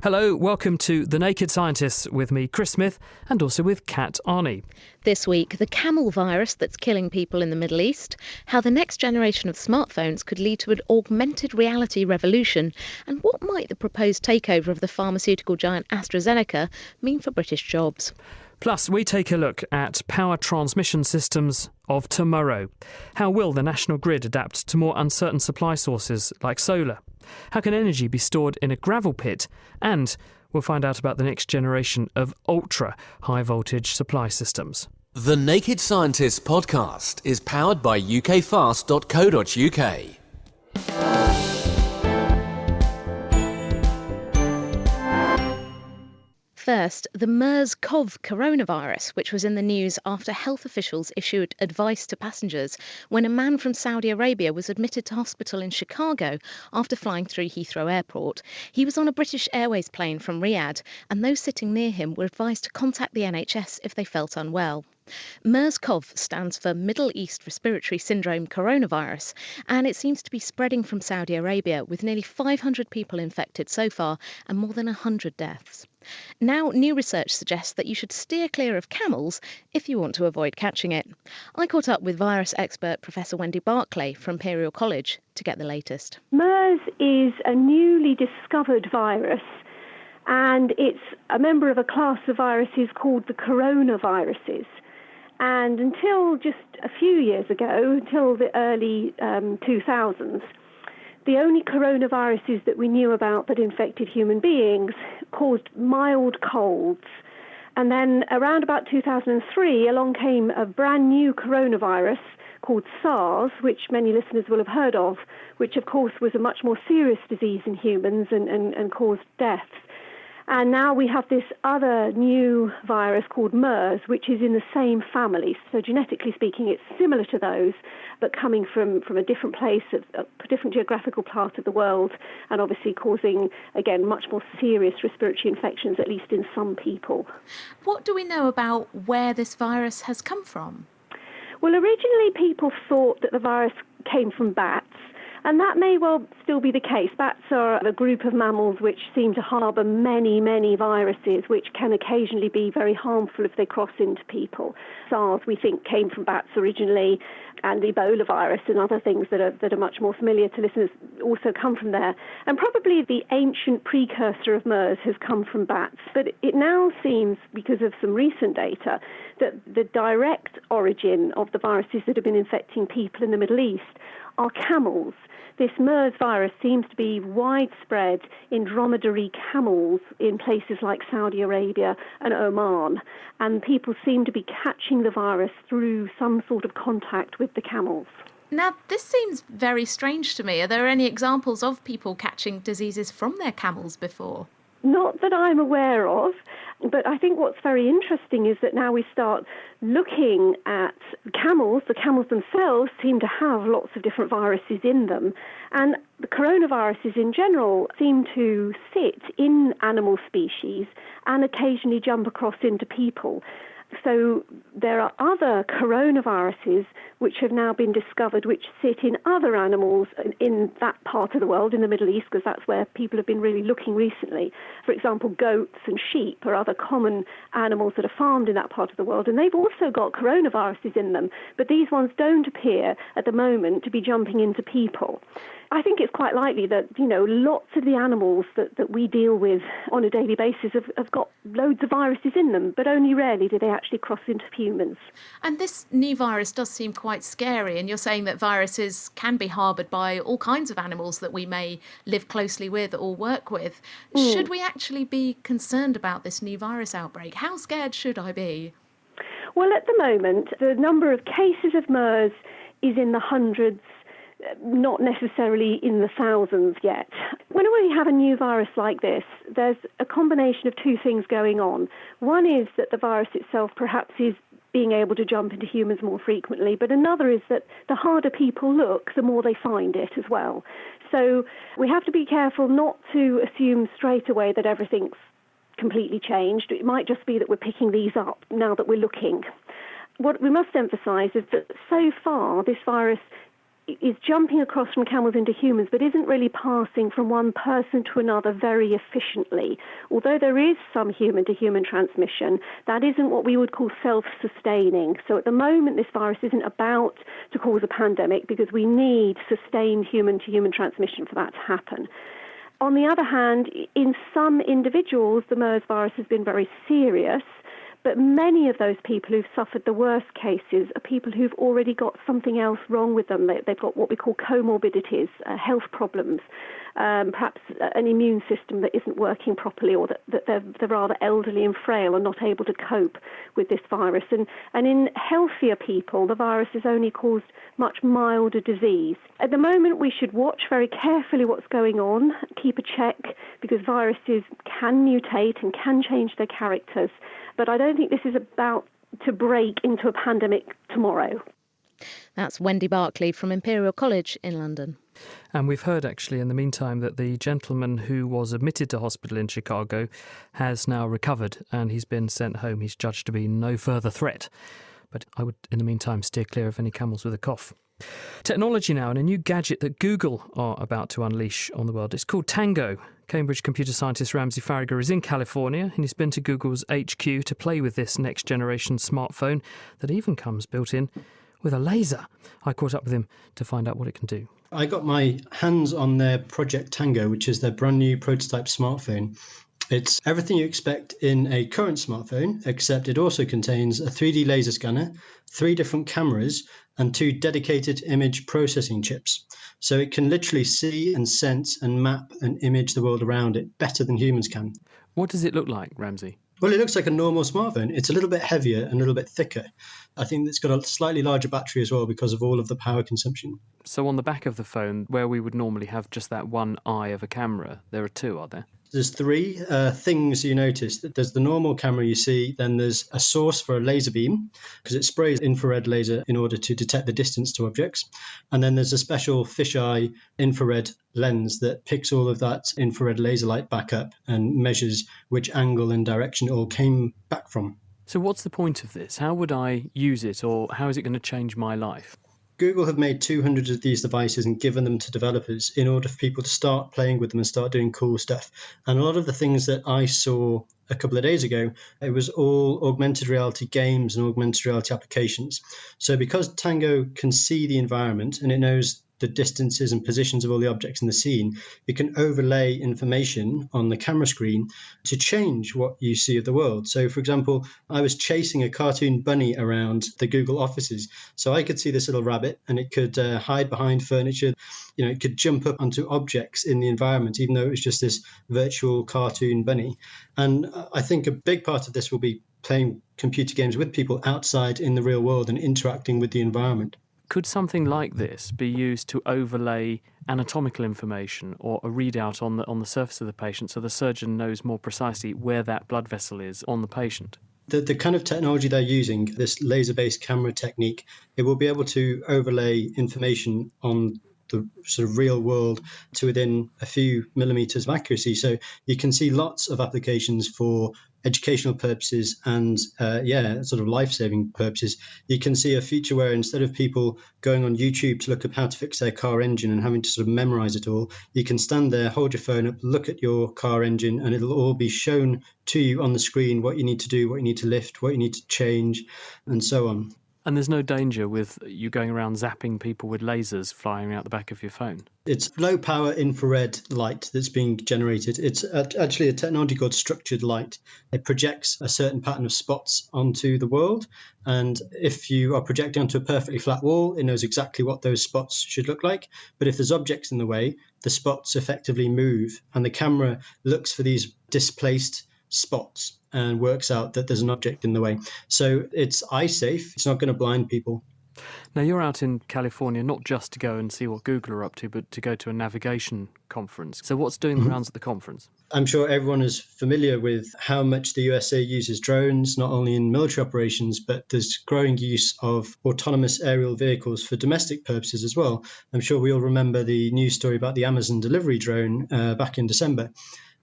Hello, welcome to The Naked Scientists with me, Chris Smith, and also with Kat Arney. This week, the camel virus that's killing people in the Middle East, how the next generation of smartphones could lead to an augmented reality revolution, and what might the proposed takeover of the pharmaceutical giant AstraZeneca mean for British jobs. Plus, we take a look at power transmission systems of tomorrow. How will the national grid adapt to more uncertain supply sources like solar? How can energy be stored in a gravel pit? And we'll find out about the next generation of ultra-high voltage supply systems. The Naked Scientists podcast is powered by ukfast.co.uk. First, the MERS-CoV coronavirus, which was in the news after health officials issued advice to passengers when a man from Saudi Arabia was admitted to hospital in Chicago after flying through Heathrow Airport. He was on a British Airways plane from Riyadh, and those sitting near him were advised to contact the NHS if they felt unwell. MERS-CoV stands for Middle East Respiratory Syndrome Coronavirus, and it seems to be spreading from Saudi Arabia, with nearly 500 people infected so far and more than 100 deaths. Now, new research suggests that you should steer clear of camels if you want to avoid catching it. I caught up with virus expert Professor Wendy Barclay from Imperial College to get the latest. MERS is a newly discovered virus, and it's a member of a class of viruses called the coronaviruses. And until just a few years ago, until the early 2000s, the only coronaviruses that we knew about that infected human beings caused mild colds. And then around about 2003, along came a brand new coronavirus called SARS, which many listeners will have heard of, which of course was a much more serious disease in humans and caused deaths. And now we have this other new virus called MERS, which is in the same family. So genetically speaking, it's similar to those, but coming from a different place, a different geographical part of the world, and obviously causing, again, much more serious respiratory infections, at least in some people. What do we know about where this virus has come from? Well, originally people thought that the virus came from bats. And that may well still be the case. Bats are a group of mammals which seem to harbour many, many viruses, which can occasionally be very harmful if they cross into people. SARS, we think, came from bats originally, and the Ebola virus and other things that are much more familiar to listeners also come from there. And probably the ancient precursor of MERS has come from bats. But it now seems, because of some recent data, that the direct origin of the viruses that have been infecting people in the Middle East are camels. This MERS virus seems to be widespread in dromedary camels in places like Saudi Arabia and Oman, and people seem to be catching the virus through some sort of contact with the camels. Now, this seems very strange to me. Are there any examples of people catching diseases from their camels before? Not that I'm aware of, but I think what's very interesting is that now we start looking at camels. The camels themselves seem to have lots of different viruses in them, and the coronaviruses in general seem to sit in animal species and occasionally jump across into people. So there are other coronaviruses which have now been discovered which sit in other animals in that part of the world, in the Middle East, because that's where people have been really looking recently. For example, goats and sheep are other common animals that are farmed in that part of the world, and they've also got coronaviruses in them, but these ones don't appear at the moment to be jumping into people. I think it's quite likely that, lots of the animals that we deal with on a daily basis have got loads of viruses in them, but only rarely do they actually cross into humans. And this new virus does seem quite scary, and you're saying that viruses can be harboured by all kinds of animals that we may live closely with or work with. Should we actually be concerned about this new virus outbreak? How scared should I be? Well, at the moment, the number of cases of MERS is in the hundreds, not necessarily in the thousands yet. Whenever we have a new virus like this, there's a combination of two things going on. One is that the virus itself perhaps is being able to jump into humans more frequently, but another is that the harder people look, the more they find it as well. So we have to be careful not to assume straight away that everything's completely changed. It might just be that we're picking these up now that we're looking. What we must emphasise is that so far this virus is jumping across from camels into humans, but isn't really passing from one person to another very efficiently. Although there is some human-to-human transmission, that isn't what we would call self-sustaining. So at the moment, this virus isn't about to cause a pandemic because we need sustained human-to-human transmission for that to happen. On the other hand, in some individuals, the MERS virus has been very serious. But many of those people who've suffered the worst cases are people who've already got something else wrong with them. They've got what we call comorbidities, health problems, perhaps an immune system that isn't working properly, or that they're rather elderly and frail and not able to cope with this virus. And in healthier people, the virus has only caused much milder disease. At the moment, we should watch very carefully what's going on, keep a check, because viruses can mutate and can change their characters. But I don't think this is about to break into a pandemic tomorrow. That's Wendy Barclay from Imperial College in London. And we've heard, actually, in the meantime, that the gentleman who was admitted to hospital in Chicago has now recovered and he's been sent home. He's judged to be no further threat. But I would, in the meantime, steer clear of any camels with a cough. Technology now, and a new gadget that Google are about to unleash on the world. It's called Tango. Cambridge computer scientist Ramsey Farragher is in California and he's been to Google's HQ to play with this next-generation smartphone that even comes built in with a laser. I caught up with him to find out what it can do. I got my hands on their Project Tango, which is their brand new prototype smartphone. It's everything you expect in a current smartphone, except it also contains a 3D laser scanner, 3 different cameras, and 2 dedicated image processing chips. So it can literally see and sense and map and image the world around it better than humans can. What does it look like, Ramsey? Well, it looks like a normal smartphone. It's a little bit heavier and a little bit thicker. I think it's got a slightly larger battery as well because of all of the power consumption. So on the back of the phone, where we would normally have just that one eye of a camera, there are 2, are there? There's 3 things you notice. There's the normal camera you see, then there's a source for a laser beam, because it sprays infrared laser in order to detect the distance to objects. And then there's a special fisheye infrared lens that picks all of that infrared laser light back up and measures which angle and direction it all came back from. So what's the point of this? How would I use it, or how is it going to change my life? Google have made 200 of these devices and given them to developers in order for people to start playing with them and start doing cool stuff. And a lot of the things that I saw a couple of days ago, it was all augmented reality games and augmented reality applications. So because Tango can see the environment and it knows the distances and positions of all the objects in the scene, it can overlay information on the camera screen to change what you see of the world. So, for example, I was chasing a cartoon bunny around the Google offices. So I could see this little rabbit and it could hide behind furniture. You know, it could jump up onto objects in the environment, even though it was just this virtual cartoon bunny. And I think a big part of this will be playing computer games with people outside in the real world and interacting with the environment. Could something like this be used to overlay anatomical information or a readout on the surface of the patient so the surgeon knows more precisely where that blood vessel is on the patient? The kind of technology they're using, this laser-based camera technique, it will be able to overlay information on the sort of real world to within a few millimeters of accuracy. So you can see lots of applications for educational purposes and sort of life-saving purposes. You can see a future where instead of people going on YouTube to look up how to fix their car engine and having to sort of memorize it all, you can stand there, hold your phone up, look at your car engine, and it'll all be shown to you on the screen what you need to do, what you need to lift, what you need to change, and so on. And there's no danger with you going around zapping people with lasers flying out the back of your phone? It's low-power infrared light that's being generated. It's actually a technology called structured light. It projects a certain pattern of spots onto the world. And if you are projecting onto a perfectly flat wall, it knows exactly what those spots should look like. But if there's objects in the way, the spots effectively move. And the camera looks for these displaced spots and works out that there's an object in the way. So it's eye safe. It's not going to blind people. Now, you're out in California not just to go and see what Google are up to, but to go to a navigation conference. So what's doing the rounds at the conference? I'm sure everyone is familiar with how much the USA uses drones, not only in military operations, but there's growing use of autonomous aerial vehicles for domestic purposes as well. I'm sure we all remember the news story about the Amazon delivery drone back in December.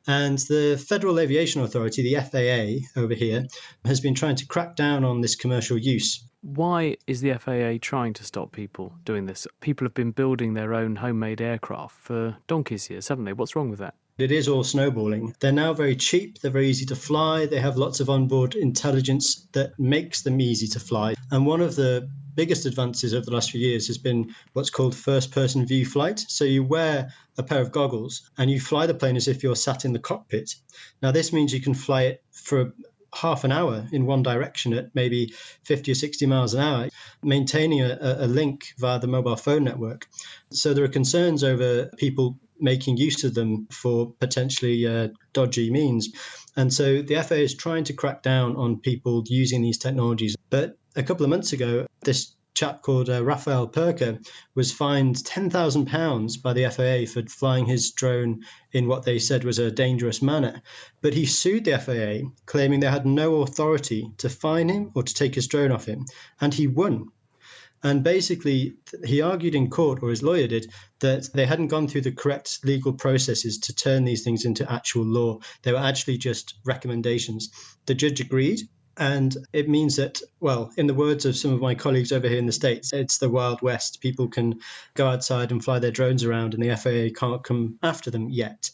And the Federal Aviation Authority, the FAA over here, has been trying to crack down on this commercial use. Why is the FAA trying to stop people doing this? People have been building their own homemade aircraft for donkey's years, haven't they? What's wrong with that? It is all snowballing. They're now very cheap, they're very easy to fly, they have lots of onboard intelligence that makes them easy to fly. And one of the biggest advances over the last few years has been what's called first-person view flight. So you wear a pair of goggles and you fly the plane as if you're sat in the cockpit. Now this means you can fly it for half an hour in one direction at maybe 50 or 60 miles an hour, maintaining a link via the mobile phone network. So there are concerns over people making use of them for potentially dodgy means. And so the FAA is trying to crack down on people using these technologies. But a couple of months ago, this chap called Rafael Perker was fined £10,000 by the FAA for flying his drone in what they said was a dangerous manner. But he sued the FAA, claiming they had no authority to fine him or to take his drone off him. And he won. And basically, he argued in court, or his lawyer did, that they hadn't gone through the correct legal processes to turn these things into actual law. They were actually just recommendations. The judge agreed. And it means that, well, in the words of some of my colleagues over here in the States, it's the Wild West. People can go outside and fly their drones around and the FAA can't come after them yet.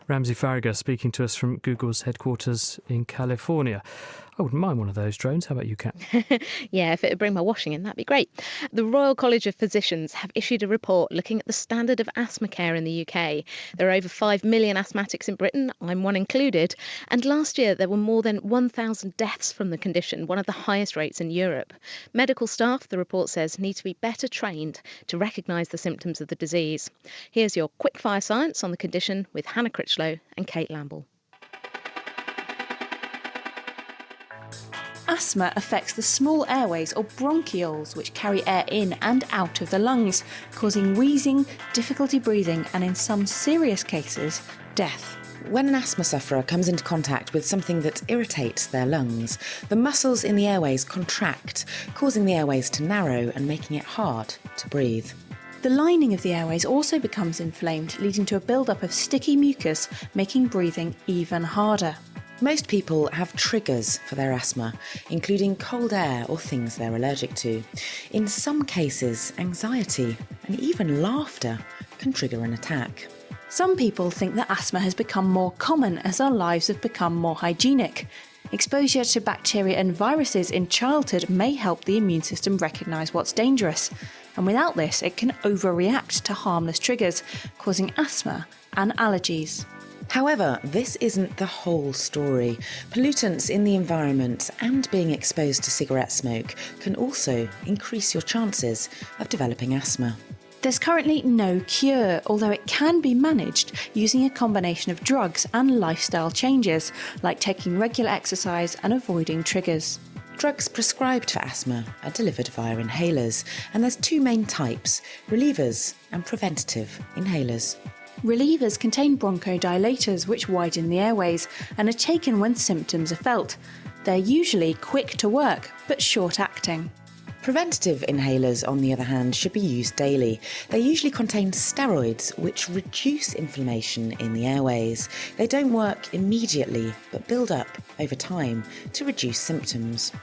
Ramsey Farragher speaking to us from Google's headquarters in California. I wouldn't mind one of those drones. How about you, Kat? Yeah, if it would bring my washing in, that'd be great. The Royal College of Physicians have issued a report looking at the standard of asthma care in the UK. There are over 5 million asthmatics in Britain, I'm one included, and last year there were more than 1,000 deaths from the condition, one of the highest rates in Europe. Medical staff, the report says, need to be better trained to recognise the symptoms of the disease. Here's your quickfire science on the condition with Hannah Critchlow and Kate Lamble. Asthma affects the small airways or bronchioles, which carry air in and out of the lungs, causing wheezing, difficulty breathing, and in some serious cases, death. When an asthma sufferer comes into contact with something that irritates their lungs, the muscles in the airways contract, causing the airways to narrow and making it hard to breathe. The lining of the airways also becomes inflamed, leading to a build-up of sticky mucus, making breathing even harder. Most people have triggers for their asthma, including cold air or things they're allergic to. In some cases, anxiety and even laughter can trigger an attack. Some people think that asthma has become more common as our lives have become more hygienic. Exposure to bacteria and viruses in childhood may help the immune system recognise what's dangerous. And without this, it can overreact to harmless triggers, causing asthma and allergies. However, this isn't the whole story. Pollutants in the environment and being exposed to cigarette smoke can also increase your chances of developing asthma. There's currently no cure, although it can be managed using a combination of drugs and lifestyle changes, like taking regular exercise and avoiding triggers. Drugs prescribed for asthma are delivered via inhalers, and there's two main types: relievers and preventative inhalers. Relievers contain bronchodilators which widen the airways and are taken when symptoms are felt. They're usually quick to work, but short-acting. Preventative inhalers, on the other hand, should be used daily. They usually contain steroids, which reduce inflammation in the airways. They don't work immediately, but build up over time to reduce symptoms.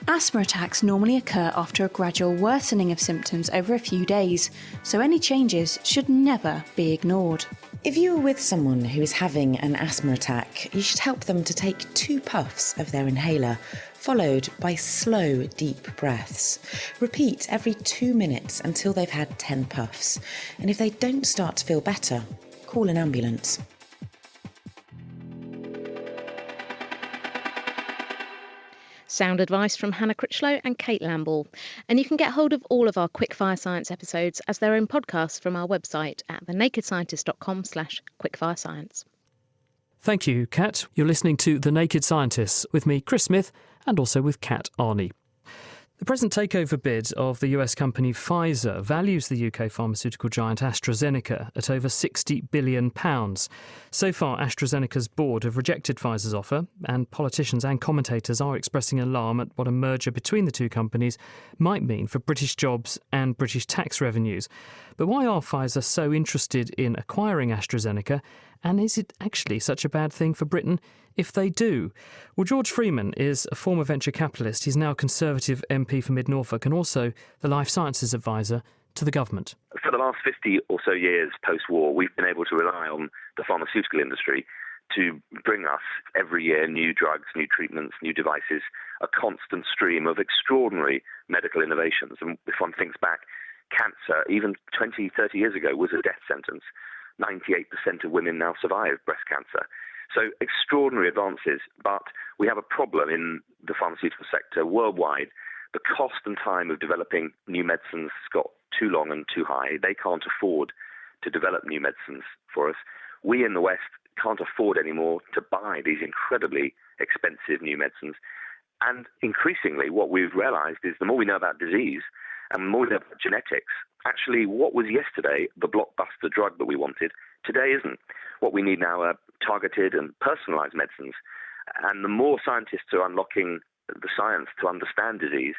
Asthma attacks normally occur after a gradual worsening of symptoms over a few days, so any changes should never be ignored. If you are with someone who is having an asthma attack, you should help them to take 2 puffs of their inhaler, followed by slow, deep breaths. Repeat every 2 minutes until they've had 10 puffs. And if they don't start to feel better, call an ambulance. Sound advice from Hannah Critchlow and Kate Lamble. And you can get hold of all of our Quickfire Science episodes as they're in podcasts from our website at thenakedscientist.com/quickfirescience. Thank you, Kat. You're listening to The Naked Scientists with me, Chris Smith, and also with Kat Arney. The present takeover bid of the US company Pfizer values the UK pharmaceutical giant AstraZeneca at over £60 billion. So far, AstraZeneca's board have rejected Pfizer's offer, and politicians and commentators are expressing alarm at what a merger between the two companies might mean for British jobs and British tax revenues. But why are Pfizer so interested in acquiring AstraZeneca, And is it actually such a bad thing for Britain if they do? Well, George Freeman is a former venture capitalist. He's now Conservative MP for Mid Norfolk and also the Life Sciences Advisor to the government. For the last 50 or so years post-war, we've been able to rely on the pharmaceutical industry to bring us every year new drugs, new treatments, new devices, a constant stream of extraordinary medical innovations. And if one thinks back, cancer, even 20, 30 years ago, was a death sentence. 98% of women now survive breast cancer. So extraordinary advances, but we have a problem in the pharmaceutical sector worldwide. The cost and time of developing new medicines has got too long and too high. They can't afford to develop new medicines for us. We in the West can't afford anymore to buy these incredibly expensive new medicines. And increasingly, what we've realized is the more we know about disease and the more we know about genetics, actually what was yesterday the blockbuster drug that we wanted, today isn't. What we need now are targeted and personalized medicines. And the more scientists are unlocking the science to understand disease,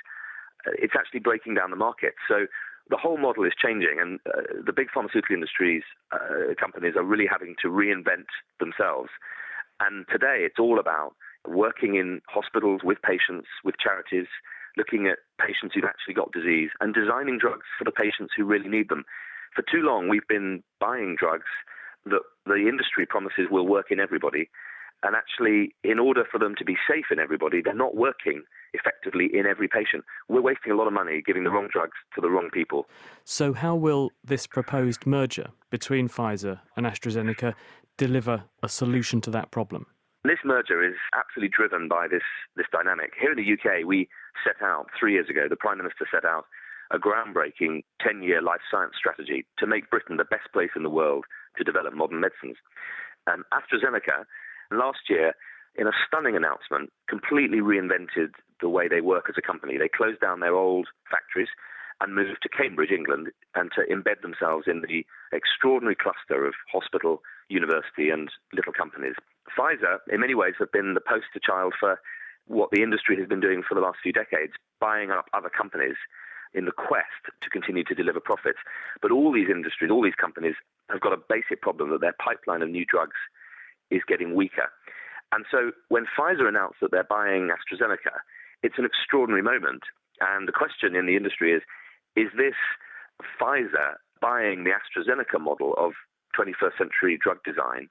it's actually breaking down the market. So the whole model is changing, and the big pharmaceutical industries, companies are really having to reinvent themselves. And today it's all about working in hospitals with patients, with charities, looking at patients who've actually got disease and designing drugs for the patients who really need them. For too long, we've been buying drugs that the industry promises will work in everybody. And actually, in order for them to be safe in everybody, they're not working effectively in every patient. We're wasting a lot of money giving the wrong drugs to the wrong people. So how will this proposed merger between Pfizer and AstraZeneca deliver a solution to that problem? This merger is absolutely driven by this dynamic. Here in the UK, we set out 3 years ago, the Prime Minister set out a groundbreaking 10-year life science strategy to make Britain the best place in the world to develop modern medicines. And AstraZeneca, last year, in a stunning announcement, completely reinvented the way they work as a company. They closed down their old factories and moved to Cambridge, England, and to embed themselves in the extraordinary cluster of hospital, university, and little companies. Pfizer, in many ways, have been the poster child for what the industry has been doing for the last few decades, buying up other companies in the quest to continue to deliver profits. But all these industries, all these companies have got a basic problem that their pipeline of new drugs is getting weaker. And so when Pfizer announced that they're buying AstraZeneca, it's an extraordinary moment. And the question in the industry is this Pfizer buying the AstraZeneca model of 21st century drug design,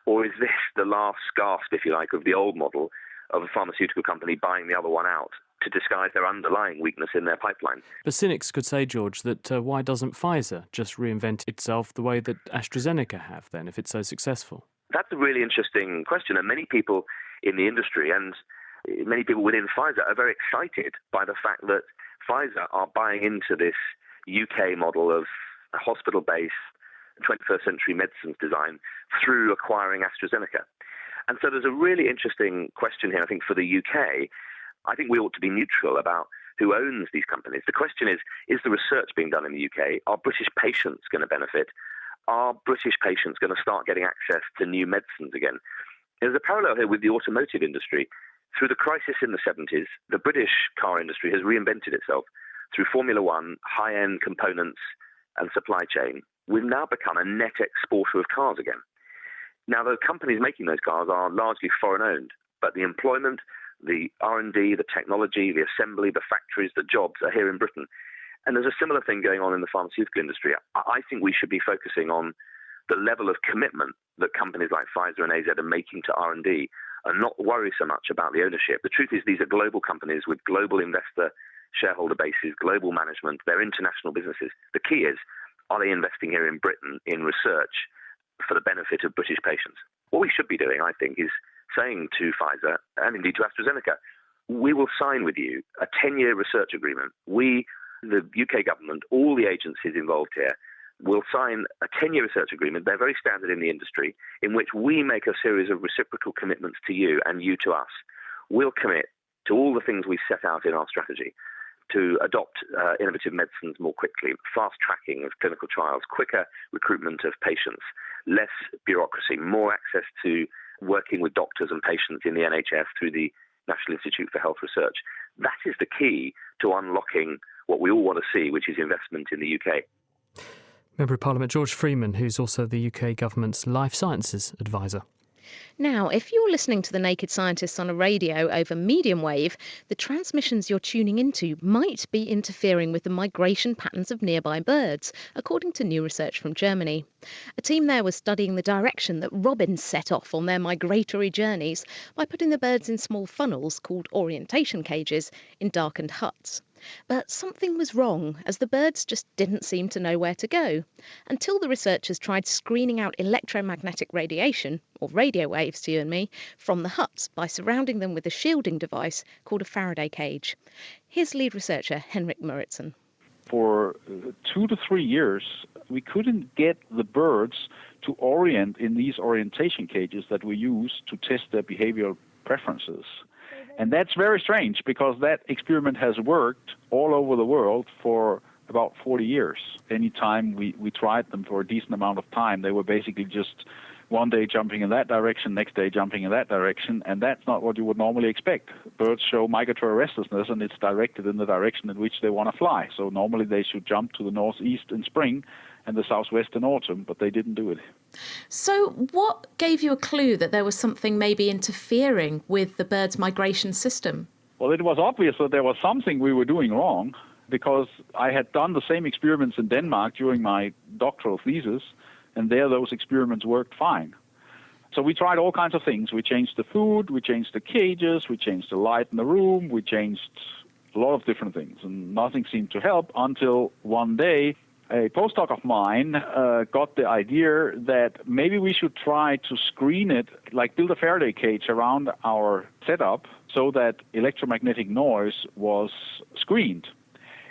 or is this the last gasp, if you like, of the old model of a pharmaceutical company buying the other one out to disguise their underlying weakness in their pipeline? But cynics could say, George, that why doesn't Pfizer just reinvent itself the way that AstraZeneca have then, if it's so successful? That's a really interesting question, and many people in the industry and many people within Pfizer are very excited by the fact that Pfizer are buying into this UK model of hospital-based 21st century medicines design through acquiring AstraZeneca. And so there's a really interesting question here, I think, for the UK. I think we ought to be neutral about who owns these companies. The question is the research being done in the UK? Are British patients going to benefit? Are British patients going to start getting access to new medicines again? There's a parallel here with the automotive industry. Through the crisis in the 70s, the British car industry has reinvented itself through Formula One, high-end components and supply chain. We've now become a net exporter of cars again. Now, the companies making those cars are largely foreign-owned, but the employment, the R&D, the technology, the assembly, the factories, the jobs are here in Britain. And there's a similar thing going on in the pharmaceutical industry. I think we should be focusing on the level of commitment that companies like Pfizer and AZ are making to R&D and not worry so much about the ownership. The truth is these are global companies with global investor shareholder bases, global management. They're international businesses. The key is, are they investing here in Britain in research for the benefit of British patients? What we should be doing, I think, is saying to Pfizer and indeed to AstraZeneca, we will sign with you a 10-year research agreement. We, the UK government, all the agencies involved here, will sign a 10-year research agreement. They're very standard in the industry, in which we make a series of reciprocal commitments to you and you to us. We'll commit to all the things we set out in our strategy, to adopt innovative medicines more quickly, fast tracking of clinical trials, quicker recruitment of patients, less bureaucracy, more access to working with doctors and patients in the NHS through the National Institute for Health Research. That is the key to unlocking what we all want to see, which is investment in the UK. Member of Parliament George Freeman, who's also the UK government's Life Sciences advisor. Now, if you're listening to The Naked Scientists on a radio over medium wave, the transmissions you're tuning into might be interfering with the migration patterns of nearby birds, according to new research from Germany. A team there was studying the direction that robins set off on their migratory journeys by putting the birds in small funnels called orientation cages in darkened huts. But something was wrong, as the birds just didn't seem to know where to go, until the researchers tried screening out electromagnetic radiation, or radio waves to you and me, from the huts by surrounding them with a shielding device called a Faraday cage. Here's lead researcher Henrik Moritzen. For 2 to 3 years, we couldn't get the birds to orient in these orientation cages that we use to test their behavioral preferences. And that's very strange, because that experiment has worked all over the world for about 40 years. Anytime we tried them for a decent amount of time, they were basically just one day jumping in that direction, next day jumping in that direction, and that's not what you would normally expect. Birds show migratory restlessness, and it's directed in the direction in which they want to fly. So normally they should jump to the northeast in spring and the southwest in autumn, but they didn't do it. So what gave you a clue that there was something maybe interfering with the bird's migration system? Well, it was obvious that there was something we were doing wrong, because I had done the same experiments in Denmark during my doctoral thesis, and there those experiments worked fine. So we tried all kinds of things. We changed the food, we changed the cages, we changed the light in the room, we changed a lot of different things, and nothing seemed to help until one day a postdoc of mine got the idea that maybe we should try to screen it, like build a Faraday cage around our setup so that electromagnetic noise was screened.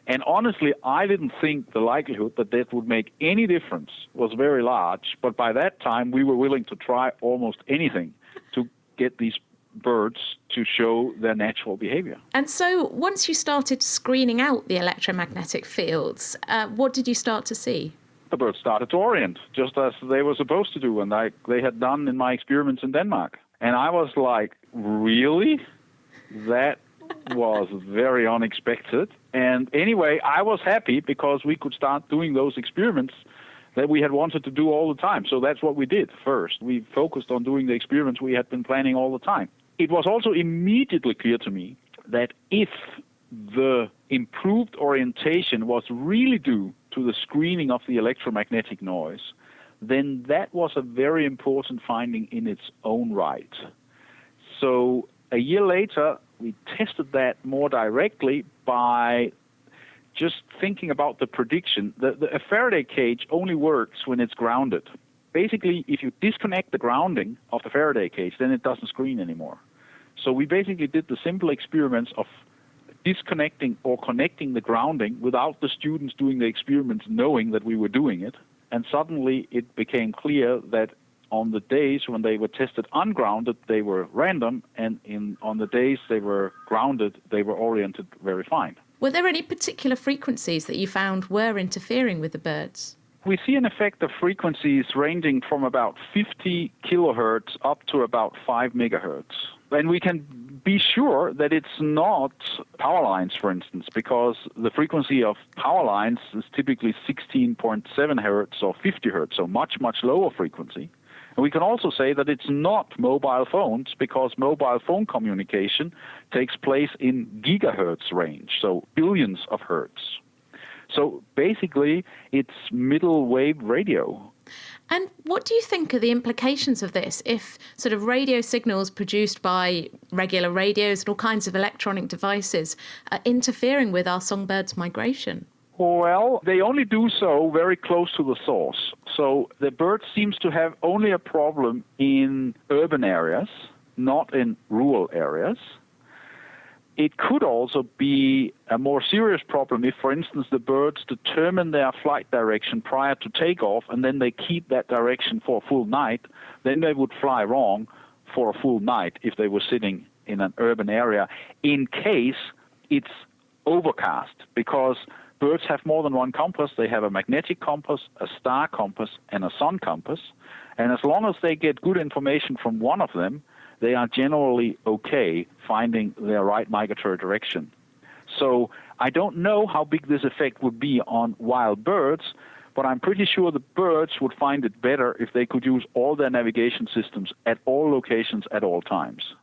And honestly, I didn't think the likelihood that that would make any difference was very large, but by that time we were willing to try almost anything to get these birds to show their natural behavior. And so once you started screening out the electromagnetic fields, what did you start to see? The birds started to orient, just as they were supposed to do, and they had done in my experiments in Denmark. And I was like, really? That was very unexpected. And anyway, I was happy because we could start doing those experiments that we had wanted to do all the time. So that's what we did first. We focused on doing the experiments we had been planning all the time. It was also immediately clear to me that if the improved orientation was really due to the screening of the electromagnetic noise, then that was a very important finding in its own right. So a year later, we tested that more directly by just thinking about the prediction. A Faraday cage only works when it's grounded. Basically, if you disconnect the grounding of the Faraday cage, then it doesn't screen anymore. So we basically did the simple experiments of disconnecting or connecting the grounding without the students doing the experiments knowing that we were doing it. And suddenly it became clear that on the days when they were tested ungrounded, they were random, and on the days they were grounded, they were oriented very fine. Were there any particular frequencies that you found were interfering with the birds? We see an effect of frequencies ranging from about 50 kilohertz up to about 5 megahertz. And we can be sure that it's not power lines, for instance, because the frequency of power lines is typically 16.7 hertz or 50 hertz, so much, much lower frequency. And we can also say that it's not mobile phones, because mobile phone communication takes place in gigahertz range, so billions of hertz. So basically, it's middle wave radio. And what do you think are the implications of this if sort of radio signals produced by regular radios and all kinds of electronic devices are interfering with our songbirds' migration? Well, they only do so very close to the source. So the bird seems to have only a problem in urban areas, not in rural areas. It could also be a more serious problem if, for instance, the birds determine their flight direction prior to takeoff and then they keep that direction for a full night. Then they would fly wrong for a full night if they were sitting in an urban area, in case it's overcast, because birds have more than one compass. They have a magnetic compass, a star compass, and a sun compass. And as long as they get good information from one of them, they are generally okay finding their right migratory direction. So I don't know how big this effect would be on wild birds, but I'm pretty sure the birds would find it better if they could use all their navigation systems at all locations at all times.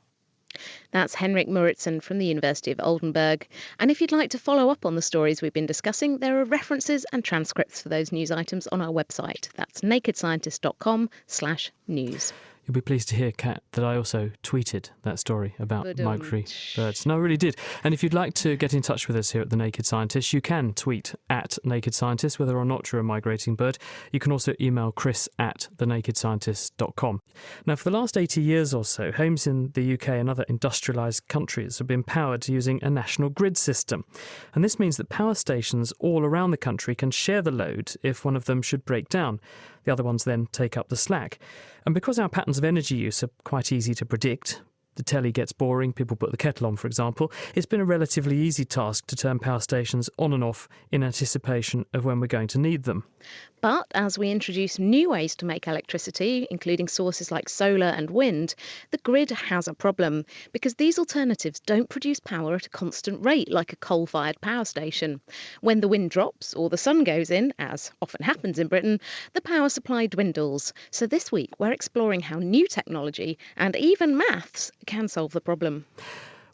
That's Henrik Moritzen from the University of Oldenburg. And if you'd like to follow up on the stories we've been discussing, there are references and transcripts for those news items on our website. That's nakedscientist.com/news. You'll be pleased to hear, Kat, that I also tweeted that story about migratory birds. No, I really did. And if you'd like to get in touch with us here at The Naked Scientist, you can tweet at Naked Scientist whether or not you're a migrating bird. You can also email chris@thenakedscientist.com. Now, for the last 80 years or so, homes in the UK and other industrialised countries have been powered using a national grid system. And this means that power stations all around the country can share the load if one of them should break down. The other ones then take up the slack. And because our patterns of energy use are quite easy to predict, the telly gets boring, people put the kettle on, for example, it's been a relatively easy task to turn power stations on and off in anticipation of when we're going to need them. But as we introduce new ways to make electricity, including sources like solar and wind, the grid has a problem because these alternatives don't produce power at a constant rate like a coal-fired power station. When the wind drops or the sun goes in, as often happens in Britain, the power supply dwindles. So this week we're exploring how new technology and even maths can solve the problem.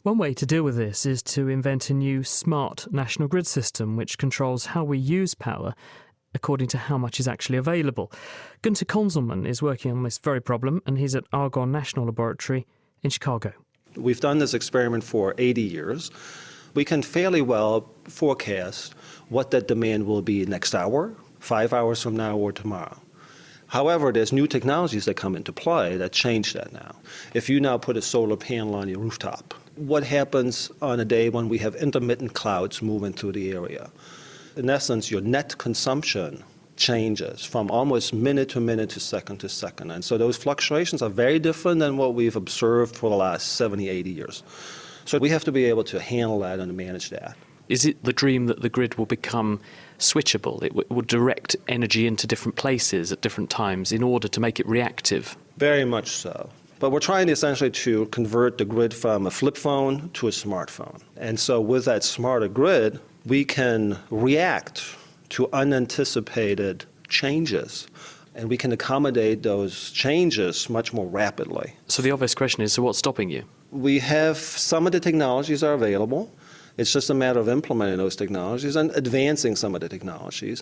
One way to deal with this is to invent a new smart national grid system which controls how we use power according to how much is actually available. Gunther Konzelman is working on this very problem, and he's at Argonne National Laboratory in Chicago. We've done this experiment for 80 years. We can fairly well forecast what that demand will be next hour, 5 hours from now, or tomorrow. However, there's new technologies that come into play that change that now. If you now put a solar panel on your rooftop, what happens on a day when we have intermittent clouds moving through the area? In essence, your net consumption changes from almost minute to minute to second. And so those fluctuations are very different than what we've observed for the last 70, 80 years. So we have to be able to handle that and manage that. Is it the dream that the grid will become switchable? It will direct energy into different places at different times in order to make it reactive? Very much so. But we're trying essentially to convert the grid from a flip phone to a smartphone. And so with that smarter grid, we can react to unanticipated changes, and we can accommodate those changes much more rapidly. So the obvious question is, so what's stopping you? We have some of the technologies are available. It's just a matter of implementing those technologies and advancing some of the technologies.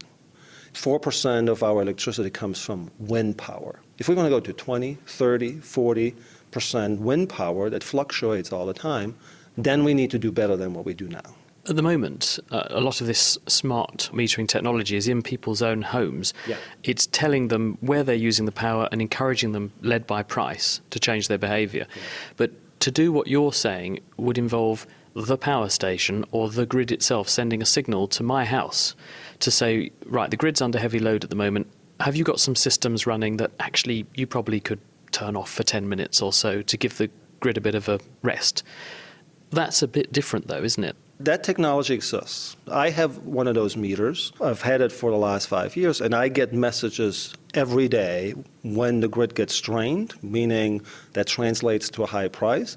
4% of our electricity comes from wind power. If we want to go to 20, 30, 40% wind power that fluctuates all the time, then we need to do better than what we do now. At the moment, a lot of this smart metering technology is in people's own homes. Yeah. It's telling them where they're using the power and encouraging them, led by price, to change their behaviour. Yeah. But to do what you're saying would involve the power station or the grid itself sending a signal to my house to say, right, the grid's under heavy load at the moment. Have you got some systems running that actually you probably could turn off for 10 minutes or so to give the grid a bit of a rest? That's a bit different though, isn't it? That technology exists. I have one of those meters. I've had it for the last 5 years, and I get messages every day when the grid gets strained, meaning that translates to a high price.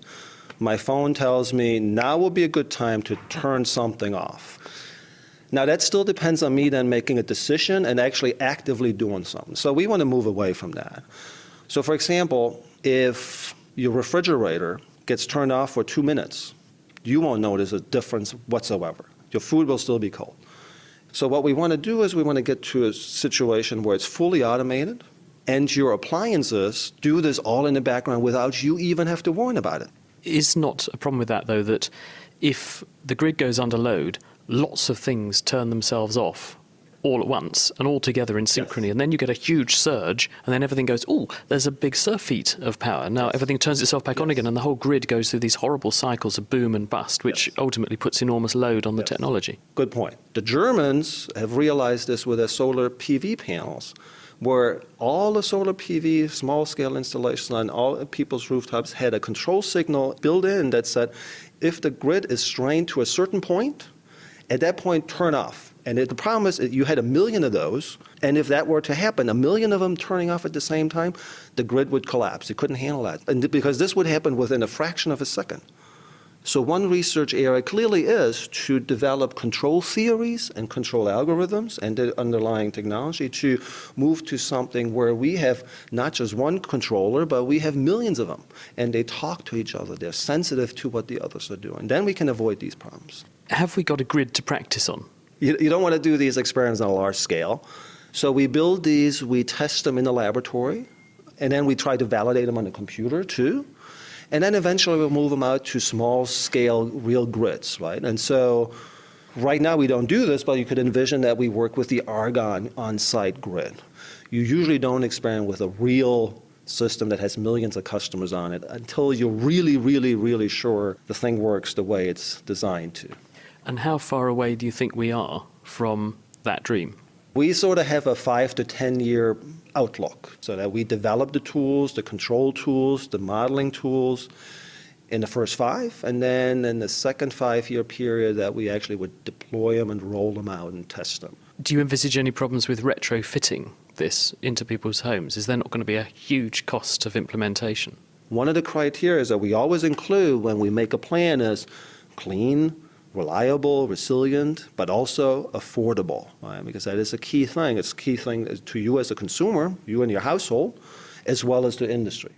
My phone tells me now will be a good time to turn something off. Now, that still depends on me then making a decision and actually actively doing something. So we want to move away from that. So, for example, if your refrigerator gets turned off for 2 minutes, you won't notice a difference whatsoever. Your food will still be cold. So what we want to do is we want to get to a situation where it's fully automated and your appliances do this all in the background without you even have to worry about it. Is not a problem with that, though, that if the grid goes under load, lots of things turn themselves off all at once and all together in synchrony, yes. And then you get a huge surge, and then everything goes, oh, there's a big surfeit of power. Now everything turns itself back on again, and the whole grid goes through these horrible cycles of boom and bust, which ultimately puts enormous load on the technology. Good point. The Germans have realized this with their solar PV panels, where all the solar PV small-scale installations on all people's rooftops had a control signal built in that said, if the grid is strained to a certain point, at that point, turn off. And the problem is you had 1 million of those, and if that were to happen, 1 million of them turning off at the same time, the grid would collapse. It couldn't handle that. And because this would happen within a fraction of a second. So one research area clearly is to develop control theories and control algorithms and the underlying technology to move to something where we have not just one controller, but we have millions of them. And they talk to each other. They're sensitive to what the others are doing. Then we can avoid these problems. Have we got a grid to practice on? You don't want to do these experiments on a large scale. So we build these, we test them in the laboratory, and then we try to validate them on the computer too. And then eventually we'll move them out to small-scale real grids, right? And so right now we don't do this, but you could envision that we work with the Argonne on-site grid. You usually don't experiment with a real system that has millions of customers on it until you're really, really, really sure the thing works the way it's designed to. And how far away do you think we are from that dream? We sort of have a 5 to 10 year outlook so that we develop the tools, the control tools, the modeling tools in the first 5, and then in the second 5-year period that we actually would deploy them and roll them out and test them. Do you envisage any problems with retrofitting this into people's homes? Is there not going to be a huge cost of implementation? One of the criteria that we always include when we make a plan is clean, reliable, resilient, but also affordable, right? Because that is a key thing. It's a key thing to you as a consumer, you and your household, as well as the industry.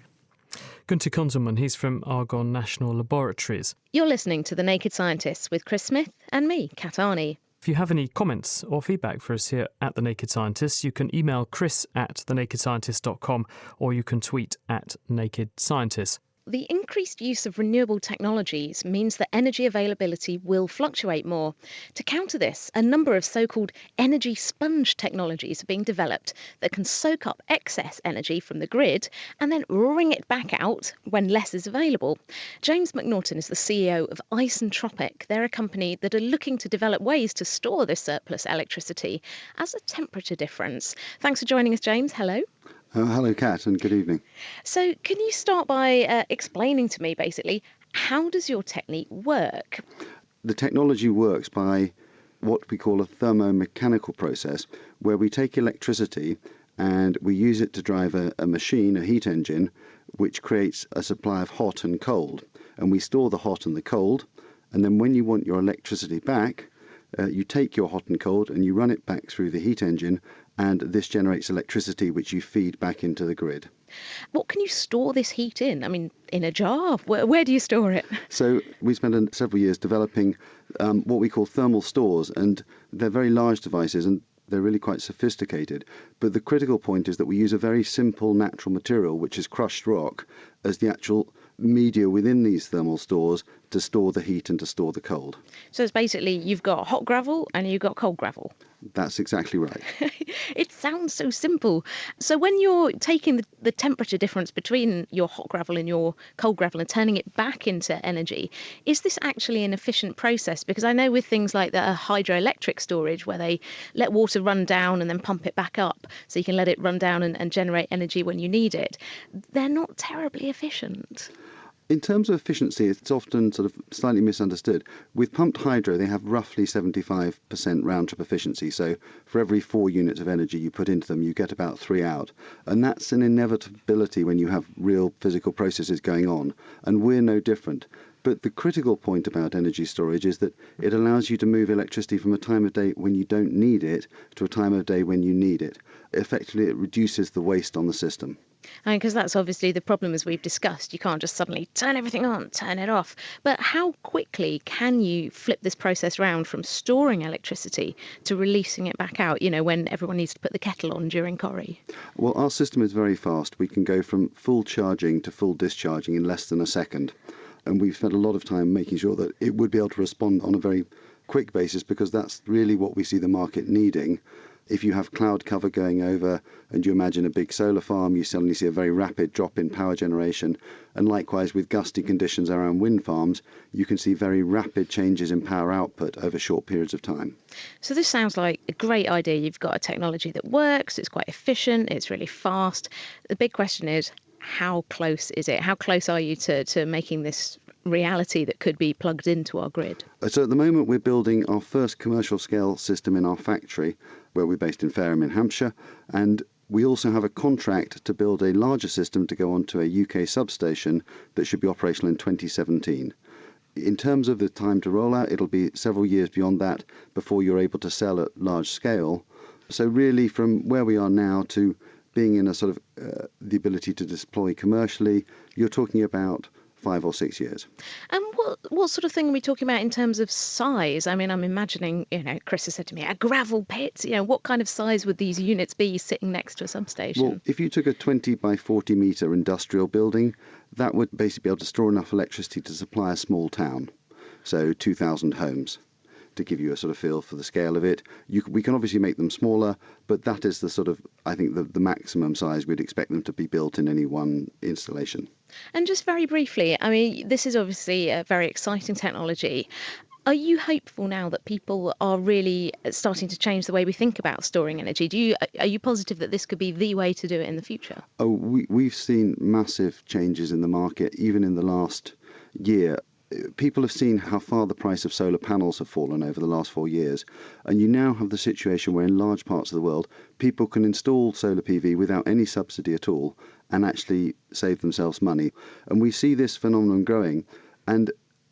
Günter Konzelmann, he's from Argonne National Laboratories. You're listening to The Naked Scientists with Chris Smith and me, Kat Arney. If you have any comments or feedback for us here at The Naked Scientists, you can email chris@thenakedscientist.com or you can tweet @nakedscientists. The increased use of renewable technologies means that energy availability will fluctuate more. To counter this, a number of so-called energy sponge technologies are being developed that can soak up excess energy from the grid and then wring it back out when less is available. James McNaughton is the CEO of Isentropic. They're a company that are looking to develop ways to store this surplus electricity as a temperature difference. Thanks for joining us, James. Hello. Hello, Kat, and good evening. So can you start by explaining to me, basically, how does your technique work? The technology works by what we call a thermomechanical process, where we take electricity and we use it to drive a machine, a heat engine, which creates a supply of hot and cold. And we store the hot and the cold, and then when you want your electricity back, you take your hot and cold and you run it back through the heat engine, and this generates electricity which you feed back into the grid. What can you store this heat in? I mean, in a jar? Where do you store it? So we spent several years developing what we call thermal stores, and they're very large devices and they're really quite sophisticated. But the critical point is that we use a very simple natural material, which is crushed rock, as the actual media within these thermal stores to store the heat and to store the cold. So it's basically you've got hot gravel and you've got cold gravel. That's exactly right. It sounds so simple. So when you're taking the temperature difference between your hot gravel and your cold gravel and turning it back into energy, is this actually an efficient process? Because I know with things like the hydroelectric storage, where they let water run down and then pump it back up, so you can let it run down and generate energy when you need it, they're not terribly efficient. In terms of efficiency, it's often sort of slightly misunderstood. With pumped hydro, they have roughly 75% round-trip efficiency. So for every 4 units of energy you put into them, you get about 3 out. And that's an inevitability when you have real physical processes going on. And we're no different. But the critical point about energy storage is that it allows you to move electricity from a time of day when you don't need it to a time of day when you need it. Effectively, it reduces the waste on the system. Because that's obviously the problem, as we've discussed. You can't just suddenly turn everything on, turn it off. But how quickly can you flip this process round from storing electricity to releasing it back out, when everyone needs to put the kettle on during Corrie? Well, our system is very fast. We can go from full charging to full discharging in less than a second. And we've spent a lot of time making sure that it would be able to respond on a very quick basis, because that's really what we see the market needing. If you have cloud cover going over and you imagine a big solar farm, you suddenly see a very rapid drop in power generation. And likewise with gusty conditions around wind farms, you can see very rapid changes in power output over short periods of time. So this sounds like a great idea. You've got a technology that works, it's quite efficient, it's really fast. The big question is, how close is it? How close are you to making this reality that could be plugged into our grid? So at the moment we're building our first commercial scale system in our factory, where we're based in Fareham in Hampshire, and we also have a contract to build a larger system to go onto a UK substation that should be operational in 2017. In terms of the time to roll out, it'll be several years beyond that before you're able to sell at large scale. So really, from where we are now to being in a sort of the ability to deploy commercially, you're talking about 5 or 6 years. And what sort of thing are we talking about in terms of size? I mean, I'm imagining, Chris has said to me, a gravel pit. What kind of size would these units be sitting next to a substation? Well, if you took a 20 by 40 metre industrial building, that would basically be able to store enough electricity to supply a small town, so 2,000 homes. To give you a sort of feel for the scale of it. We can obviously make them smaller, but that is the sort of, I think, the maximum size we'd expect them to be built in any one installation. And just very briefly, I mean, this is obviously a very exciting technology. Are you hopeful now that people are really starting to change the way we think about storing energy? Are you positive that this could be the way to do it in the future? Oh, we've seen massive changes in the market, even in the last year. People have seen how far the price of solar panels have fallen over the last 4 years, and you now have the situation where in large parts of the world people can install solar PV without any subsidy at all and actually save themselves money. And we see this phenomenon growing, and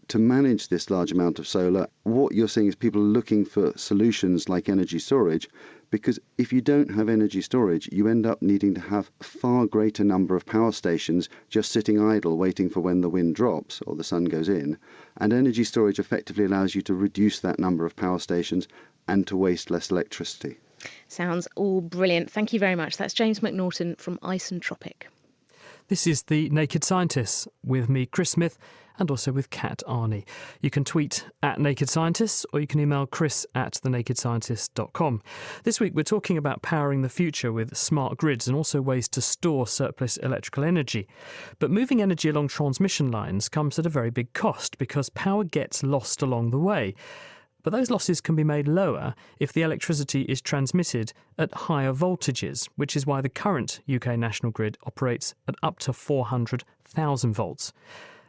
to manage this large amount of solar, what you're seeing is people are looking for solutions like energy storage, because if you don't have energy storage, you end up needing to have a far greater number of power stations just sitting idle waiting for when the wind drops or the sun goes in. And energy storage effectively allows you to reduce that number of power stations and to waste less electricity. Sounds all brilliant. Thank you very much. That's James McNaughton from Isentropic. This is The Naked Scientists with me, Chris Smith, and also with Kat Arney. You can tweet at Naked Scientists, or you can email chris@thenakedscientist.com. This week we're talking about powering the future with smart grids and also ways to store surplus electrical energy. But moving energy along transmission lines comes at a very big cost because power gets lost along the way. But those losses can be made lower if the electricity is transmitted at higher voltages, which is why the current UK national grid operates at up to 400,000 volts.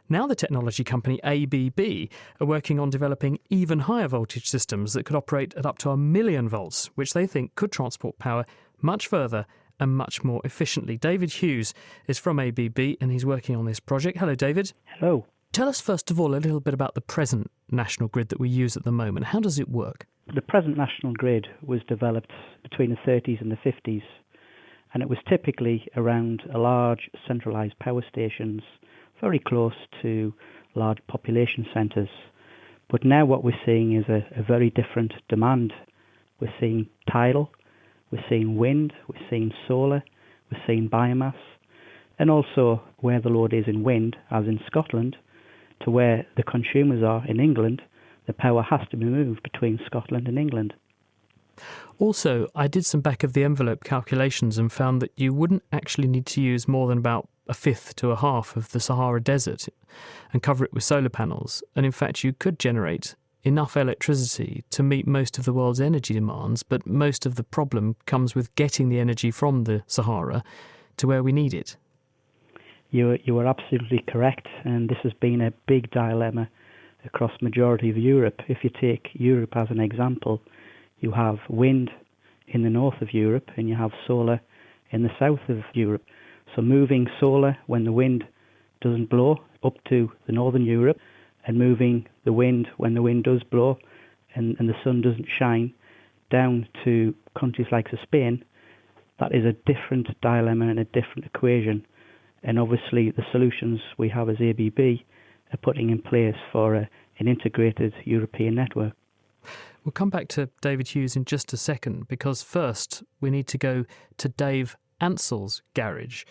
Now the technology company ABB are working on developing even higher voltage systems that could operate at up to 1,000,000 volts, which they think could transport power much further and much more efficiently. David Hughes is from ABB and he's working on this project. Hello, David. Hello. Tell us first of all a little bit about the present national grid that we use at the moment. How does it work? The present national grid was developed between the 30s and the 50s, and it was typically around a large centralised power stations very close to large population centres. But now what we're seeing is a very different demand. We're seeing tidal, we're seeing wind, we're seeing solar, we're seeing biomass, and also where the load is in wind, as in Scotland, to where the consumers are in England, the power has to be moved between Scotland and England. Also, I did some back-of-the-envelope calculations and found that you wouldn't actually need to use more than about a fifth to a half of the Sahara Desert and cover it with solar panels. And in fact, you could generate enough electricity to meet most of the world's energy demands, but most of the problem comes with getting the energy from the Sahara to where we need it. You are absolutely correct, and this has been a big dilemma across the majority of Europe. If you take Europe as an example, you have wind in the north of Europe and you have solar in the south of Europe. So moving solar when the wind doesn't blow up to the northern Europe, and moving the wind when the wind does blow and the sun doesn't shine down to countries like Spain, that is a different dilemma and a different equation. And obviously the solutions we have as ABB are putting in place for an integrated European network. We'll come back to David Hughes in just a second, because first we need to go to Dave Ansell's garage,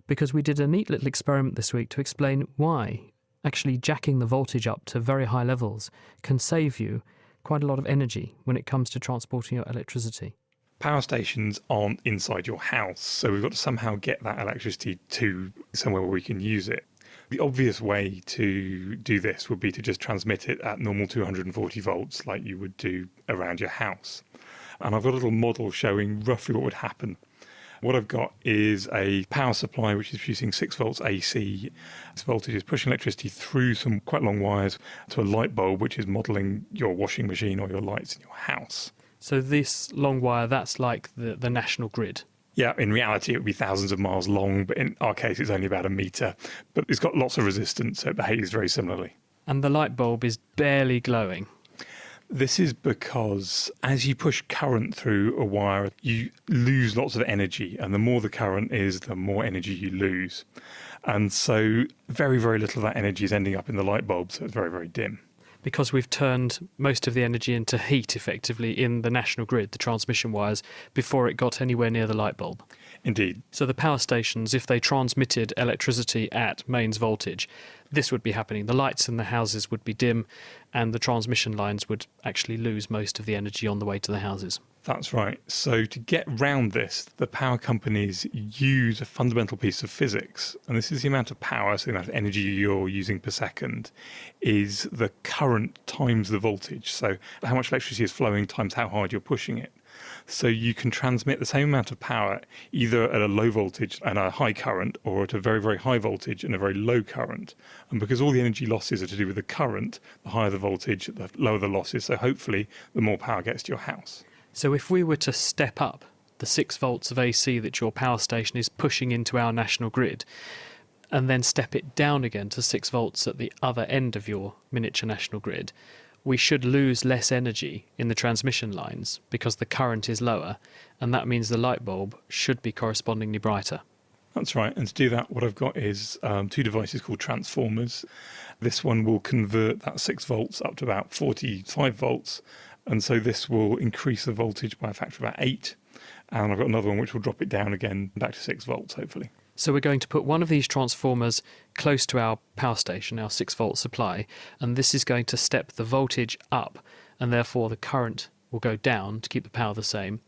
because we did a neat little experiment this week to explain why actually jacking the voltage up to very high levels can save you quite a lot of energy when it comes to transporting your electricity. Power stations aren't inside your house, so we've got to somehow get that electricity to somewhere where we can use it. The obvious way to do this would be to just transmit it at normal 240 volts like you would do around your house. And I've got a little model showing roughly what would happen. What I've got is a power supply which is producing 6 volts AC. This voltage is pushing electricity through some quite long wires to a light bulb, which is modelling your washing machine or your lights in your house. So this long wire, that's like the national grid? Yeah, in reality it would be thousands of miles long, but in our case it's only about a metre. But it's got lots of resistance, so it behaves very similarly. And the light bulb is barely glowing. This is because as you push current through a wire, you lose lots of energy, and the more the current is, the more energy you lose. And so very, very little of that energy is ending up in the light bulb, so it's very, very dim. Because we've turned most of the energy into heat, effectively, in the national grid, the transmission wires, before it got anywhere near the light bulb. Indeed. So the power stations, if they transmitted electricity at mains voltage, this would be happening. The lights in the houses would be dim, and the transmission lines would actually lose most of the energy on the way to the houses. That's right. So to get round this, the power companies use a fundamental piece of physics, and this is the amount of power, so the amount of energy you're using per second, is the current times the voltage. So how much electricity is flowing times how hard you're pushing it. So you can transmit the same amount of power either at a low voltage and a high current, or at a very, very high voltage and a very low current. And because all the energy losses are to do with the current, the higher the voltage, the lower the losses. So hopefully the more power gets to your house. So if we were to step up the 6 volts of AC that your power station is pushing into our national grid, and then step it down again to 6 volts at the other end of your miniature national grid, we should lose less energy in the transmission lines because the current is lower, and that means the light bulb should be correspondingly brighter. That's right. And to do that, what I've got is 2 devices called transformers. This one will convert that 6 volts up to about 45 volts. And so this will increase the voltage by a factor of about 8. And I've got another one which will drop it down again back to 6 volts, hopefully. So we're going to put one of these transformers close to our power station, our 6 volt supply, and this is going to step the voltage up, and therefore the current will go down to keep the power the same.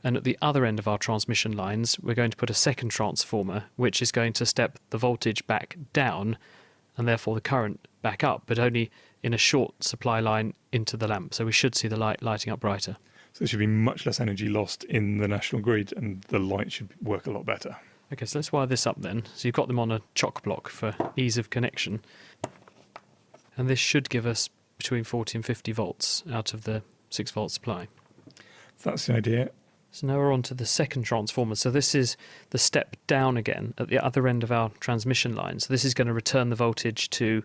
And at the other end of our transmission lines, we're going to put a second transformer, which is going to step the voltage back down, and therefore the current back up, but only in a short supply line into the lamp. So we should see the light lighting up brighter. So there should be much less energy lost in the national grid, and the light should work a lot better. Okay, so let's wire this up then. So you've got them on a chock block for ease of connection. And this should give us between 40 and 50 volts out of the 6 volt supply. That's the idea. So now we're on to the second transformer. So this is the step down again at the other end of our transmission line. So this is going to return the voltage to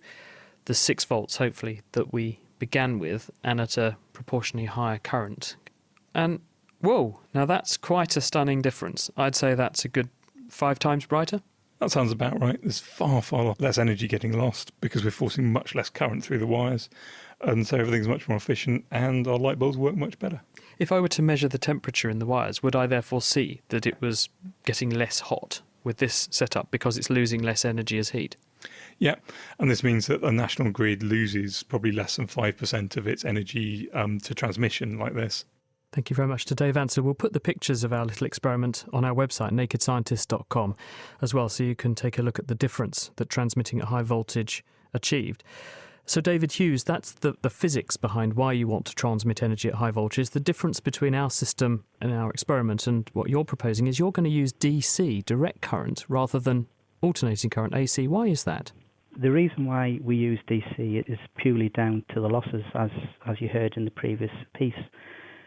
the 6 volts, hopefully, that we began with, and at a proportionally higher current. And, whoa, now that's quite a stunning difference. I'd say that's a good 5 times brighter. That sounds about right. There's far, far less energy getting lost because we're forcing much less current through the wires. And so everything's much more efficient, and our light bulbs work much better. If I were to measure the temperature in the wires, would I therefore see that it was getting less hot with this setup because it's losing less energy as heat? Yeah, and this means that the national grid loses probably less than 5% of its energy to transmission like this. Thank you very much to Dave Ansell. We'll put the pictures of our little experiment on our website, nakedscientist.com, as well, so you can take a look at the difference that transmitting at high voltage achieved. So, David Hughes, that's the physics behind why you want to transmit energy at high voltage. The difference between our system and our experiment and what you're proposing is you're going to use DC, direct current, rather than alternating current, AC. Why is that? The reason why we use DC is purely down to the losses, as you heard in the previous piece.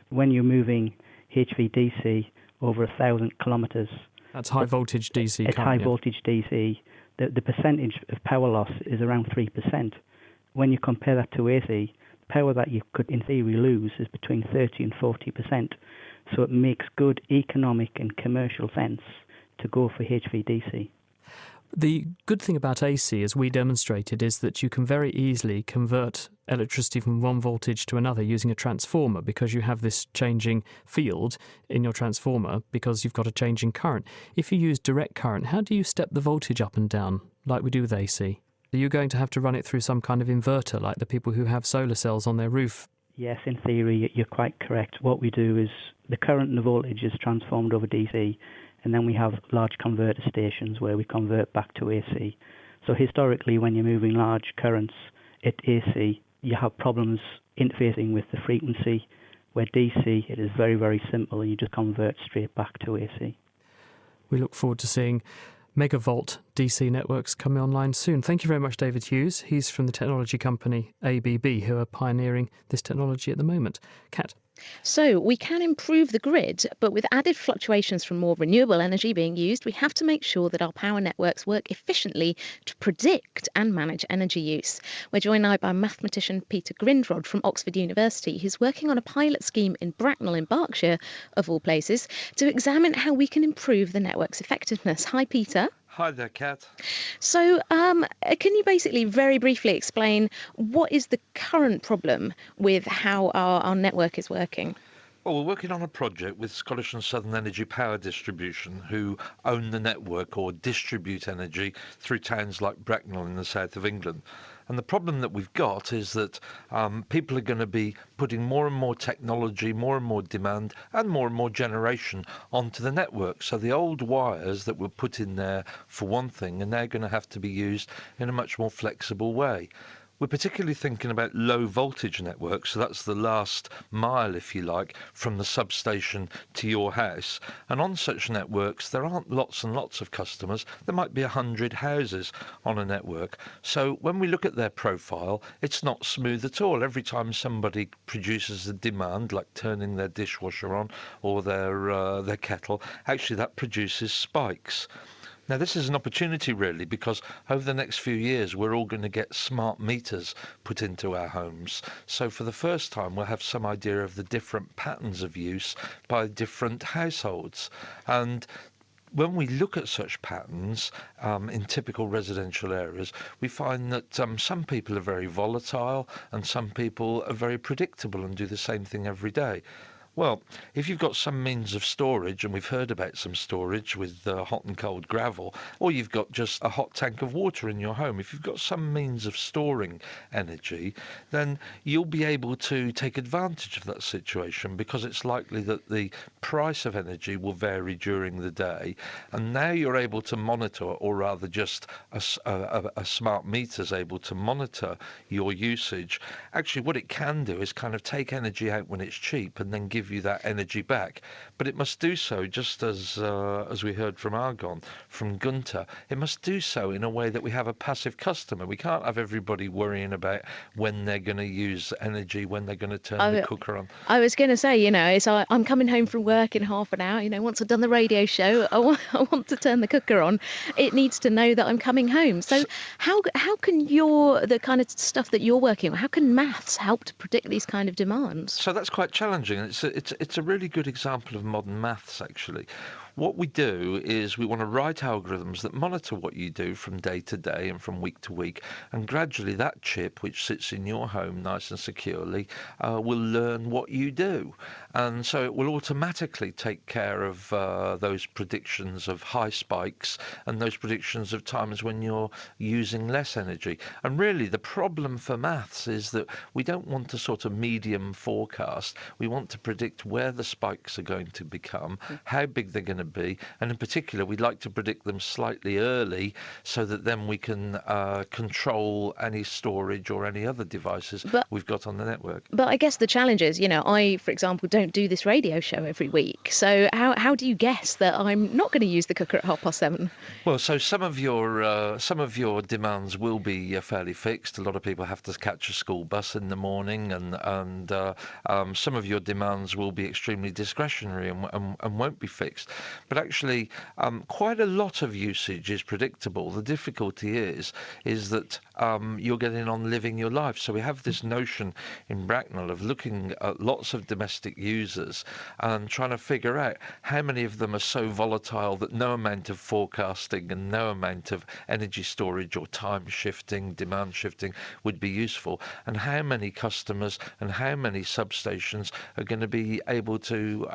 When you're moving HVDC over 1,000 kilometres... That's high voltage DC current. It's high voltage DC. The percentage of power loss is around 3%. When you compare that to AC, the power that you could in theory lose is between 30 and 40%. So it makes good economic and commercial sense to go for HVDC. The good thing about AC, as we demonstrated, is that you can very easily convert electricity from one voltage to another using a transformer, because you have this changing field in your transformer because you've got a changing current. If you use direct current, how do you step the voltage up and down like we do with AC? Are you going to have to run it through some kind of inverter like the people who have solar cells on their roof? Yes, in theory, you're quite correct. What we do is the current and the voltage is transformed over DC, and then we have large converter stations where we convert back to AC. So historically, when you're moving large currents at AC, you have problems interfacing with the frequency, where DC, it is very, very simple. You just convert straight back to AC. We look forward to seeing megavolt DC networks coming online soon. Thank you very much, David Hughes. He's from the technology company ABB, who are pioneering this technology at the moment. Kat? So we can improve the grid, but with added fluctuations from more renewable energy being used, we have to make sure that our power networks work efficiently to predict and manage energy use. We're joined now by mathematician Peter Grindrod from Oxford University, who's working on a pilot scheme in Bracknell in Berkshire, of all places, to examine how we can improve the network's effectiveness. Hi, Peter. Hi there, Kat. So, can you basically very briefly explain what is the current problem with how our network is working? Well, we're working on a project with Scottish and Southern Energy Power Distribution, who own the network or distribute energy through towns like Bracknell in the south of England. And the problem that we've got is that people are going to be putting more and more technology, more and more demand, and more generation onto the network. So the old wires that were put in there for one thing are now going to have to be used in a much more flexible way. We're particularly thinking about low voltage networks, so that's the last mile, if you like, from the substation to your house. And on such networks, there aren't lots and lots of customers. There might be 100 houses on a network. So when we look at their profile, it's not smooth at all. Every time somebody produces a demand, like turning their dishwasher on or their kettle, actually that produces spikes. Now, this is an opportunity, really, because over the next few years, we're all going to get smart meters put into our homes. So for the first time, we'll have some idea of the different patterns of use by different households. And when we look at such patterns in typical residential areas, we find that some people are very volatile and some people are very predictable and do the same thing every day. Well, if you've got some means of storage, and we've heard about some storage with hot and cold gravel, or you've got just a hot tank of water in your home, if you've got some means of storing energy, then you'll be able to take advantage of that situation, because it's likely that the price of energy will vary during the day. And now you're able to monitor, or rather just a smart meter is able to monitor your usage. Actually, what it can do is kind of take energy out when it's cheap and then give you that energy back, but it must do so, just as we heard from Argon, from Gunter, it must do so in a way that we have a passive customer. We can't have everybody worrying about when they're going to use energy, when they're going to turn the cooker on. I was going to say, so I'm coming home from work in half an hour. Once I've done the radio show, I want to turn the cooker on. It needs to know that I'm coming home. So how can the kind of stuff that you're working on, how can maths help to predict these kind of demands? So that's quite challenging. It's a really good example of modern maths, actually. What we do is we want to write algorithms that monitor what you do from day to day and from week to week, and gradually that chip, which sits in your home nice and securely, will learn what you do. And so it will automatically take care of those predictions of high spikes and those predictions of times when you're using less energy. And really the problem for maths is that we don't want a sort of medium forecast. We want to predict where the spikes are going to become, how big they're going to be, and in particular we'd like to predict them slightly early so that then we can control any storage or any other devices we've got on the network. But I guess the challenge is, I, for example, don't do this radio show every week. So how do you guess that I'm not going to use the cooker at 7:30? Well, so some of your demands will be fairly fixed. A lot of people have to catch a school bus in the morning, and some of your demands will be extremely discretionary and won't be fixed. But actually, quite a lot of usage is predictable. The difficulty is that you're getting on living your life. So we have this notion in Bracknell of looking at lots of domestic users and trying to figure out how many of them are so volatile that no amount of forecasting and no amount of energy storage or time shifting, demand shifting would be useful, and how many customers and how many substations are going to be able to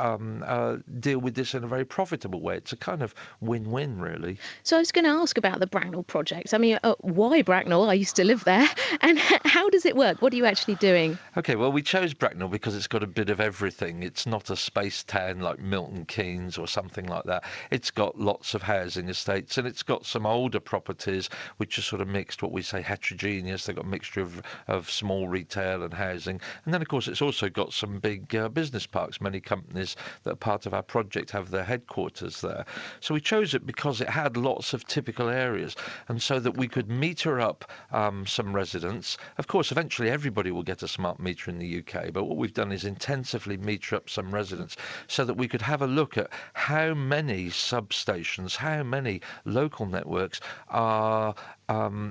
deal with this in a very profitable way. It's a kind of win-win, really. So I was going to ask about the Bracknell project. I mean, why Bracknell? I used to live there. And how does it work? What are you actually doing? Okay, well, we chose Bracknell because it's got a bit of everything. It's not a space town like Milton Keynes or something like that. It's got lots of housing estates, and it's got some older properties which are sort of mixed, what we say heterogeneous. They've got a mixture of small retail and housing. And then, of course, it's also got some big business parks. Many companies that are part of our project have their headquarters headquarters there. So we chose it because it had lots of typical areas, and so that we could meter up some residents. Of course, eventually everybody will get a smart meter in the UK, but what we've done is intensively meter up some residents so that we could have a look at how many substations, how many local networks are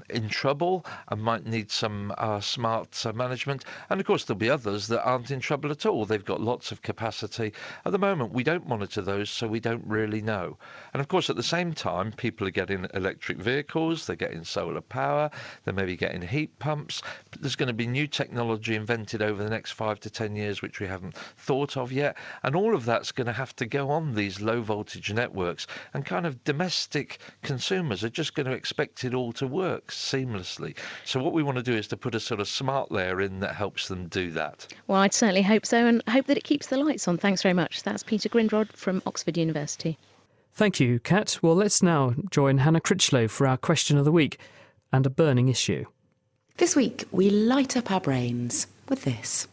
in trouble and might need some smart management. And of course, there'll be others that aren't in trouble at all. They've got lots of capacity. At the moment, we don't monitor those, so we don't really know. And of course, at the same time, people are getting electric vehicles, they're getting solar power, they may be getting heat pumps. There's going to be new technology invented over the next 5 to 10 years, which we haven't thought of yet. And all of that's going to have to go on these low voltage networks, and kind of domestic consumers are just going to expect it all to work seamlessly. So what we want to do is to put a sort of smart layer in that helps them do that. Well, I'd certainly hope so, and hope that it keeps the lights on. Thanks very much. That's Peter Grindrod from Oxford University. Thank you, Kat. Well, let's now join Hannah Critchlow for our question of the week and a burning issue. This week, we light up our brains with this.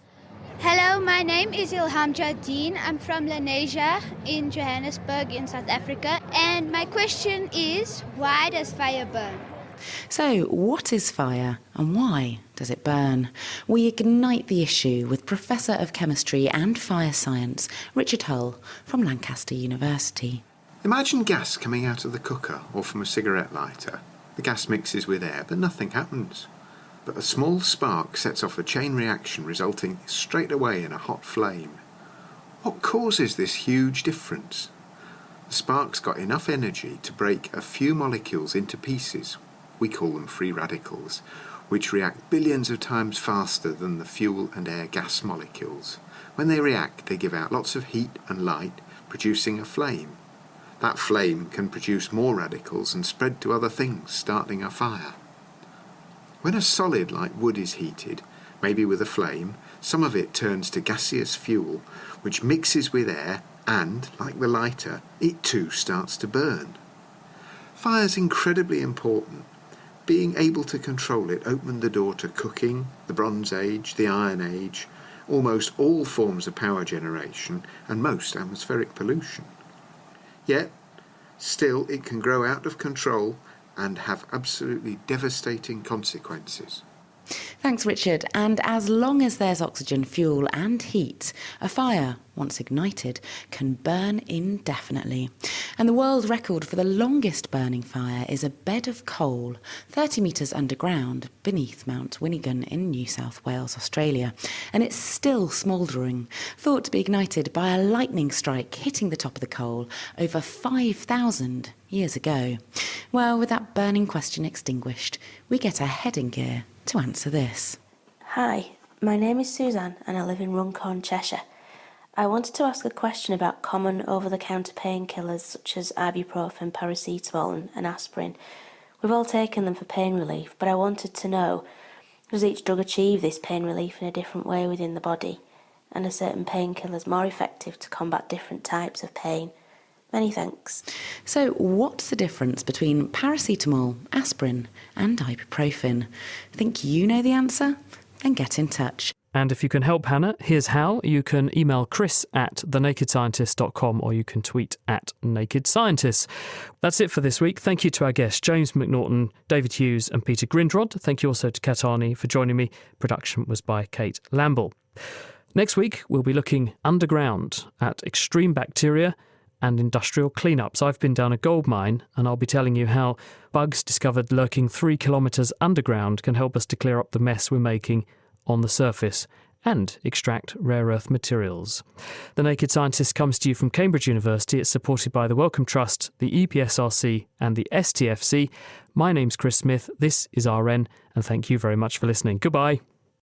Hello, my name is Ilham Jardine. I'm from Lenasia in Johannesburg in South Africa. And my question is, why does fire burn? So, what is fire and why does it burn? We ignite the issue with Professor of Chemistry and Fire Science, Richard Hull from Lancaster University. Imagine gas coming out of the cooker or from a cigarette lighter. The gas mixes with air, but nothing happens. But a small spark sets off a chain reaction resulting straight away in a hot flame. What causes this huge difference? The spark's got enough energy to break a few molecules into pieces. We call them free radicals, which react billions of times faster than the fuel and air gas molecules. When they react, they give out lots of heat and light, producing a flame. That flame can produce more radicals and spread to other things, starting a fire. When a solid like wood is heated, maybe with a flame, some of it turns to gaseous fuel, which mixes with air and, like the lighter, it too starts to burn. Fire's incredibly important. Being able to control it opened the door to cooking, the Bronze Age, the Iron Age, almost all forms of power generation, and most atmospheric pollution. Yet, still it can grow out of control and have absolutely devastating consequences. Thanks, Richard. And as long as there's oxygen, fuel and heat, a fire, once ignited, can burn indefinitely. And the world record for the longest burning fire is a bed of coal 30 metres underground beneath Mount Winnigan in New South Wales, Australia. And it's still smouldering, thought to be ignited by a lightning strike hitting the top of the coal over 5,000 years ago. Well, with that burning question extinguished, we get a head in gear to answer this. Hi, my name is Suzanne and I live in Runcorn, Cheshire. I wanted to ask a question about common over-the-counter painkillers such as ibuprofen, paracetamol and aspirin. We've all taken them for pain relief, but I wanted to know, does each drug achieve this pain relief in a different way within the body? And are certain painkillers more effective to combat different types of pain? Many thanks. So what's the difference between paracetamol, aspirin and ibuprofen? Think you know the answer? Then get in touch. And if you can help Hannah, here's how. You can email chris@thenakedscientist.com or you can tweet @nakedscientists. That's it for this week. Thank you to our guests, James McNaughton, David Hughes and Peter Grindrod. Thank you also to Kat Arney for joining me. Production was by Kate Lamble. Next week, we'll be looking underground at extreme bacteria and industrial cleanups. I've been down a gold mine and I'll be telling you how bugs discovered lurking 3 kilometres underground can help us to clear up the mess we're making on the surface and extract rare earth materials. The Naked Scientist comes to you from Cambridge University. It's supported by the Wellcome Trust, the EPSRC and the STFC. My name's Chris Smith. This is RN and thank you very much for listening. Goodbye.